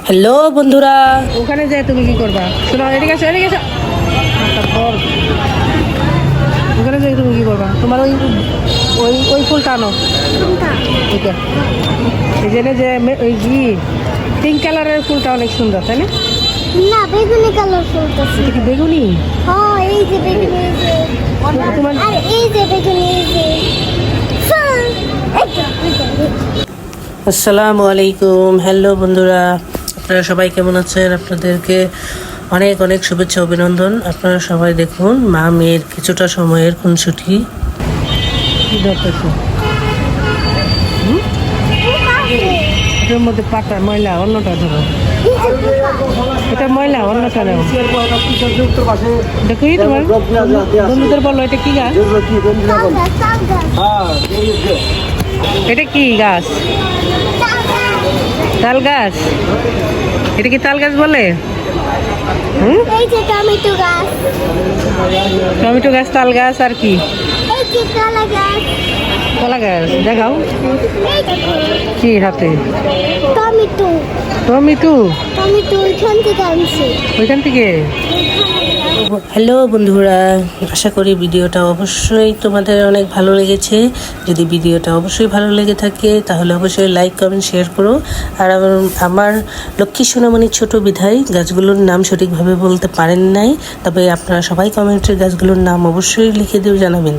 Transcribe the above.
Hello বন্ধুরা, ওখানে যেয়ে তুমি কি করবা? শোনো, এদিকে এসো, এদিকে এসো। তারপর ওখানে যেয়ে তুমি কি করবা? তোমার ওই ওই ওই ফুলটা আনো। ওইটা এই যে ওই কি পিঙ্ক কালারের ফুলটা অনেক সুন্দর, তাই না? না, বেগুনি কালার ফুলটা। এটা কি বেগুনি? হ্যাঁ, এই যে বেগুনি, এই যে তোমার আর এই যে বেগুনি, এই যে ফুল। এই যে, এই যে, এই যে। আসসালামু আলাইকুম। হ্যালো বন্ধুরা, আপনারা সবাই কেমন আছেন? আপনাদেরকে অনেক অনেক শুভেচ্ছা অভিনন্দন। আপনারা সবাই দেখুন মা মেয়ের কিছুটা সময়ের খুনসুটি। কি ধরতেছো? এটার মধ্যে পাতা ময়লা, অন্যটা ধরো। এটা ময়লা, অন্যটা দাও। দেখো তোমার বন্ধুদের বলো, এটা কি গাছ? তাল গাছ, তাল গাছ, এটা কি গাছ? তাল গাছ। এটা কি তাল গাছ বলে? এই যে টমেটো গাছ, টমেটো গাছ, তাল গাছ, আর কি? এই যে কলা গাছ, কলা গাছ দেখাও। এই যে কি হাতে? Tomato, tomato. টমেটো ওইখান থেকে আনছি। ওইখান থেকে? হ্যালো বন্ধুরা, আশা করি ভিডিওটা অবশ্যই তোমাদের অনেক ভালো লেগেছে। যদি ভিডিওটা অবশ্যই ভালো লেগে থাকে তাহলে অবশ্যই লাইক কমেন্ট শেয়ার করো। আর আমার লক্ষ্মী সোনামণি ছোট বিধায় গাছগুলোর নাম সঠিকভাবে বলতে পারেন নাই, তবে আপনারা সবাই কমেন্টের গাছগুলোর নাম অবশ্যই লিখে দিয়ে জানাবেন।